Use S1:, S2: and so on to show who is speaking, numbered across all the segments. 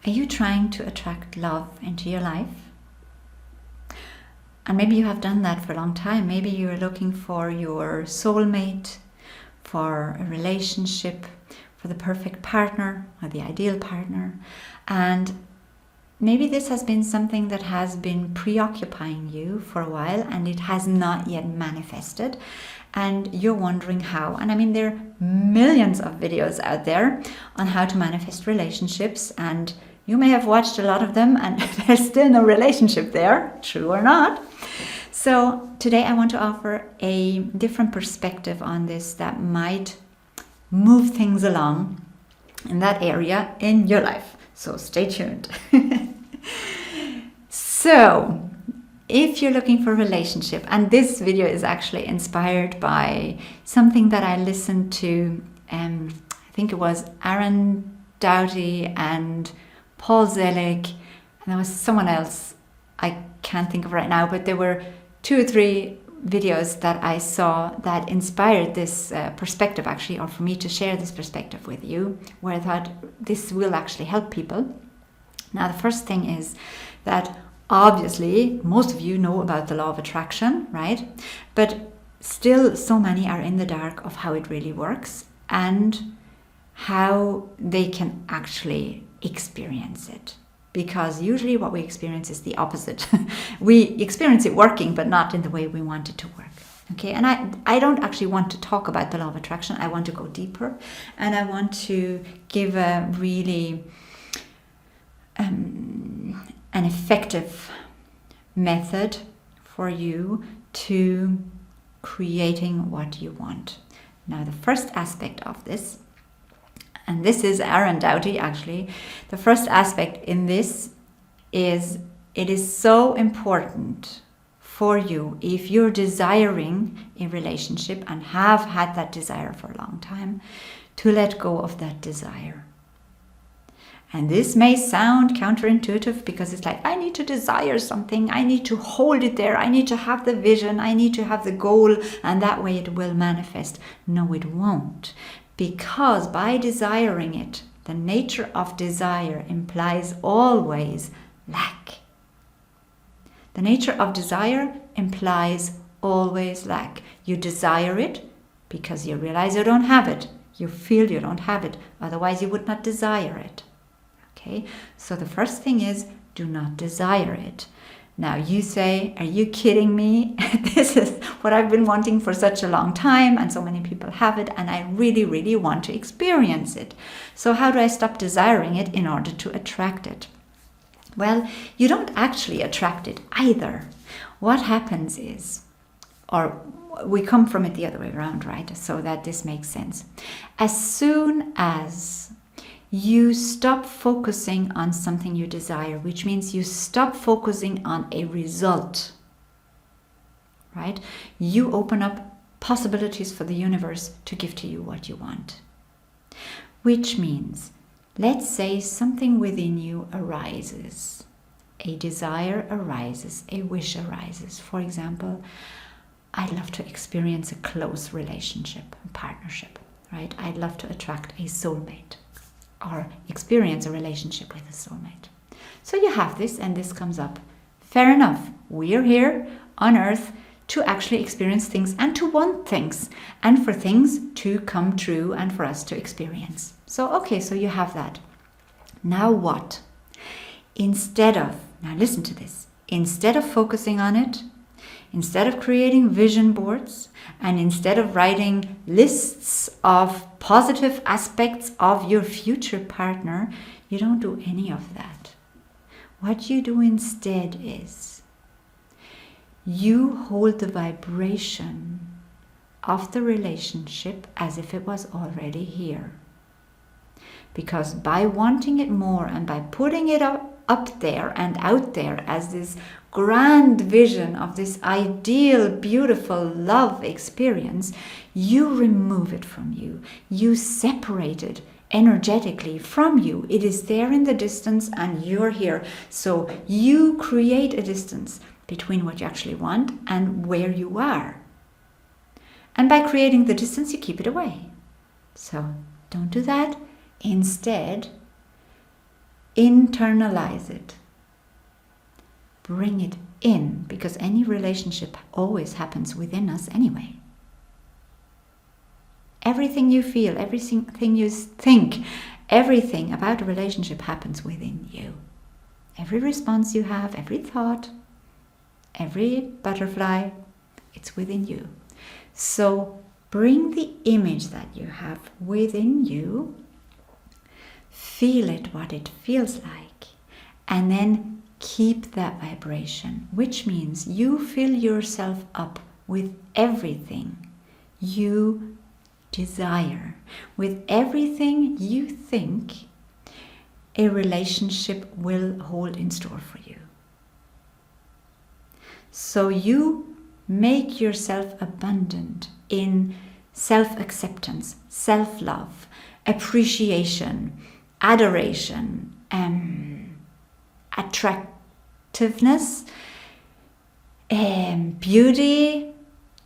S1: Are you trying to attract love into your life? And maybe you have done that for a long time. Maybe you're looking for your soulmate, for a relationship, for the perfect partner or the ideal partner. And maybe this has been something that has been preoccupying you for a while and it has not yet manifested. And you're wondering how. And I mean, there are millions of videos out there on how to manifest relationships, and you may have watched a lot of them and there's still no relationship there, true or not. So today I want to offer a different perspective on this that might move things along in that area in your life. So stay tuned. So if you're looking for a relationship, and this video is actually inspired by something that I listened to, I think it was Doughty and Paul Selig, and there was someone else I can't think of right now, but there were 2 or 3 videos that I saw that inspired this perspective actually, or for me to share this perspective with you, where I thought this will actually help people. Now the first thing is that obviously most of you know about the law of attraction, right? But still so many are in the dark of how it really works and how they can actually experience it. Because usually what we experience is the opposite. We experience it working, but not in the way we want it to work. Okay, and I don't actually want to talk about the law of attraction. I want to go deeper, and I want to give a really an effective method for you to creating what you want. Now, the first aspect of this, and this is Doughty actually, the first aspect in this is it is so important for you, if you're desiring a relationship and have had that desire for a long time, to let go of that desire. And this may sound counterintuitive because it's like, I need to desire something, I need to hold it there, I need to have the vision, I need to have the goal, and that way it will manifest. No, it won't. Because by desiring it, the nature of desire implies always lack. The nature of desire implies always lack. You desire it because you realize you don't have it. You feel you don't have it. Otherwise, you would not desire it. Okay? So the first thing is, do not desire it. Now you say, are you kidding me? This is what I've been wanting for such a long time, and so many people have it, and I really, really want to experience it. So how do I stop desiring it in order to attract it? Well, you don't actually attract it either. What happens is, or we come from it the other way around, right? So that this makes sense. As soon as you stop focusing on something you desire, which means you stop focusing on a result, right? You open up possibilities for the universe to give to you what you want. Which means, let's say something within you arises. A desire arises, a wish arises. For example, I'd love to experience a close relationship, a partnership, right? I'd love to attract a soulmate, or experience a relationship with a soulmate. So you have this, and this comes up. Fair enough. We're here on earth to actually experience things and to want things and for things to come true and for us to experience. So, okay, so you have that. Now what? Now listen to this. Instead of focusing on it, instead of creating vision boards, and instead of writing lists of positive aspects of your future partner, you don't do any of that. What you do instead is you hold the vibration of the relationship as if it was already here. Because by wanting it more and by putting it up there and out there as this grand vision of this ideal, beautiful love experience, you remove it from you. You separate it energetically from you. It is there in the distance and you're here. So you create a distance between what you actually want and where you are. And by creating the distance, you keep it away. So don't do that. Instead, internalize it. Bring it in, because any relationship always happens within us anyway. Everything you feel, everything you think, everything about a relationship happens within you. Every response you have, every thought, every butterfly, it's within you. So bring the image that you have within you, feel it, what it feels like, and then keep that vibration, which means you fill yourself up with everything you desire, with everything you think a relationship will hold in store for you. So you make yourself abundant in self-acceptance, self-love, appreciation, adoration, attractiveness, beauty,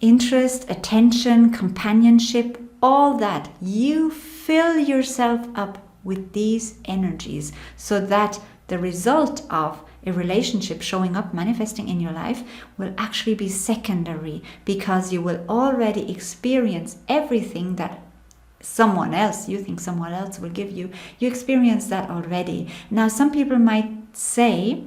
S1: interest, attention, companionship, all that. You fill yourself up with these energies so that the result of a relationship showing up, manifesting in your life, will actually be secondary, because you will already experience everything that you think someone else will give you. You experience that already. Now, some people might say,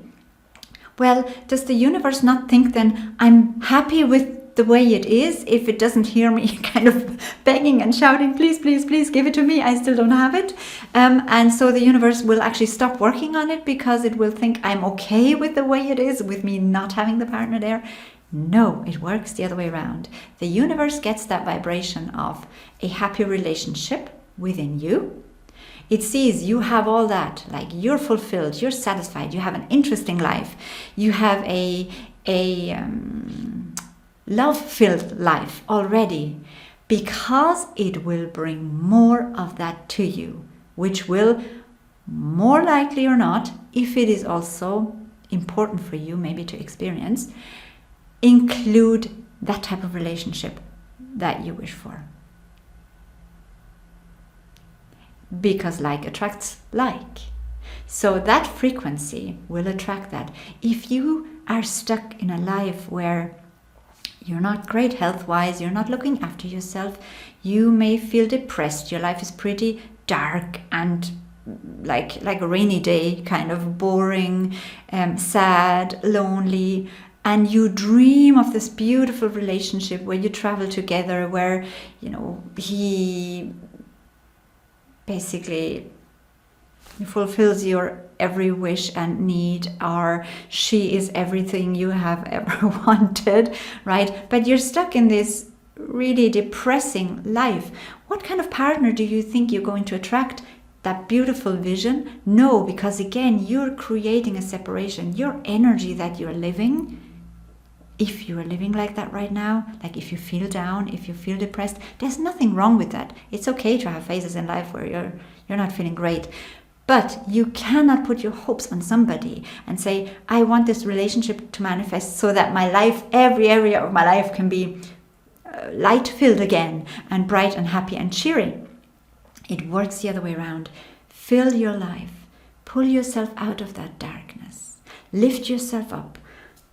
S1: well, does the universe not think then I'm happy with the way it is if it doesn't hear me kind of begging and shouting, please, please, please give it to me, I still don't have it, and so the universe will actually stop working on it because it will think I'm okay with the way it is, with me not having the partner there? No, it works the other way around. The universe gets that vibration of a happy relationship within you. It sees you have all that, like you're fulfilled, you're satisfied, you have an interesting life, you have a love-filled life already, because it will bring more of that to you, which will, more likely or not, if it is also important for you maybe to experience, include that type of relationship that you wish for. Because like attracts like. So that frequency will attract that. If you are stuck in a life where you're not great health-wise, you're not looking after yourself, you may feel depressed, your life is pretty dark and like a rainy day, kind of boring, sad, lonely, and you dream of this beautiful relationship where you travel together, where, you know, he basically fulfills your every wish and need, or she is everything you have ever wanted, right? But you're stuck in this really depressing life. What kind of partner do you think you're going to attract? That beautiful vision? No, because again, you're creating a separation. Your energy that you're living, if you are living like that right now, like if you feel down, if you feel depressed, there's nothing wrong with that. It's okay to have phases in life where you're not feeling great. But you cannot put your hopes on somebody and say, I want this relationship to manifest so that my life, every area of my life can be light-filled again and bright and happy and cheery. It works the other way around. Fill your life. Pull yourself out of that darkness. Lift yourself up.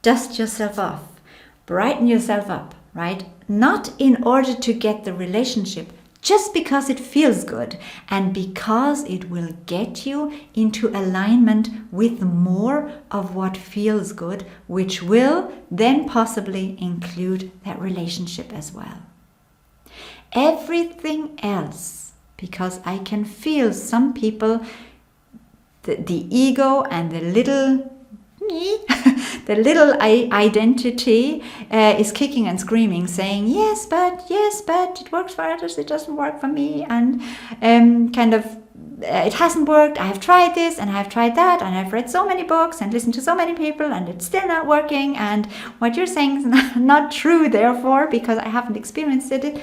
S1: Dust yourself off. Brighten yourself up, right? Not in order to get the relationship, just because it feels good and because it will get you into alignment with more of what feels good, which will then possibly include that relationship as well. Everything else, because I can feel some people, the ego and the little me, the little identity is kicking and screaming, saying, yes, but it works for others, it doesn't work for me, and it hasn't worked, I have tried this, and I have tried that, and I've read so many books, and listened to so many people, and it's still not working, and what you're saying is not true, therefore, because I haven't experienced it.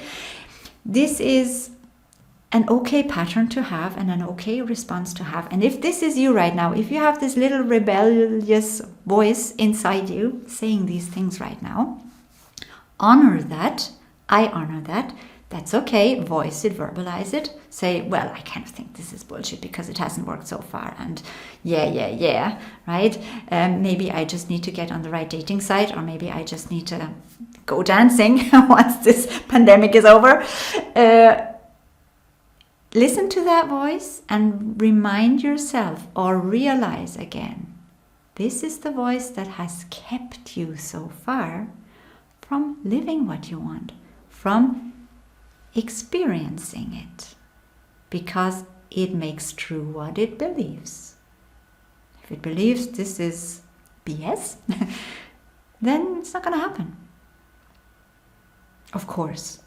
S1: This is an okay pattern to have and an okay response to have. And if this is you right now, if you have this little rebellious voice inside you saying these things right now, honor that. I honor that That's okay. Voice it, verbalize it. Say, well, I kind of think this is bullshit because it hasn't worked so far. And yeah, right? Maybe I just need to get on the right dating site, or maybe I just need to go dancing once this pandemic is over. Listen to that voice and remind yourself, or realize again, this is the voice that has kept you so far from living what you want, from experiencing it, because it makes true what it believes. If it believes this is BS, then it's not going to happen. Of course.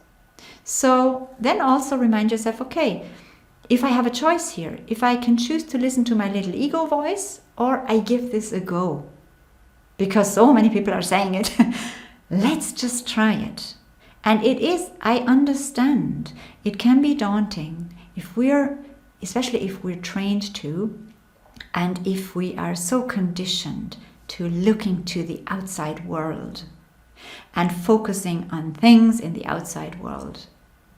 S1: So then also remind yourself, okay, if I have a choice here, if I can choose to listen to my little ego voice, or I give this a go, because so many people are saying it, let's just try it. And it is, I understand, it can be daunting especially if we're trained to, and if we are so conditioned to looking to the outside world and focusing on things in the outside world,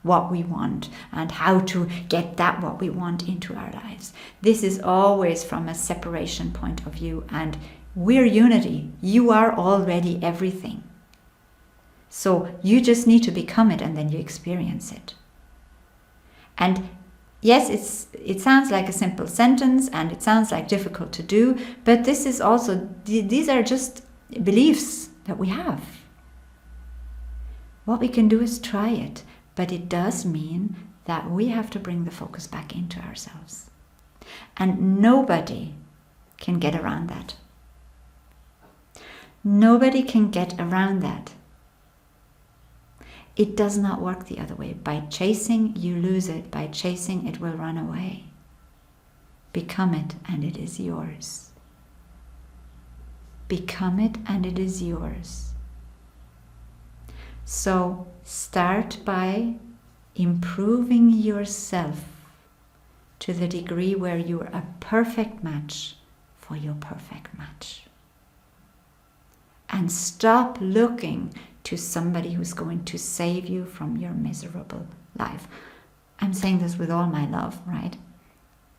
S1: what we want and how to get that what we want into our lives. This is always from a separation point of view, and we're unity. You are already everything. So you just need to become it, and then you experience it. And yes, it sounds like a simple sentence, and it sounds like difficult to do, but this is also, these are just beliefs that we have. What we can do is try it, but it does mean that we have to bring the focus back into ourselves. And nobody can get around that. Nobody can get around that. It does not work the other way. By chasing, you lose it. By chasing, it will run away. Become it, and it is yours. Become it, and it is yours. So start by improving yourself to the degree where you are a perfect match for your perfect match. And stop looking to somebody who's going to save you from your miserable life. I'm saying this with all my love, right?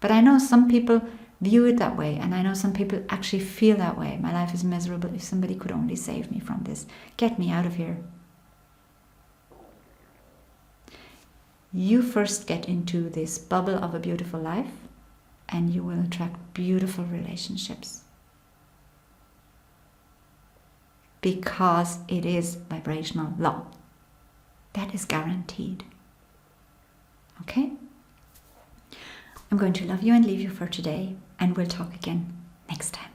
S1: But I know some people view it that way, and I know some people actually feel that way. My life is miserable. If somebody could only save me from this, get me out of here. You first get into this bubble of a beautiful life, and you will attract beautiful relationships. Because it is vibrational law. That is guaranteed. Okay? I'm going to love you and leave you for today, and we'll talk again next time.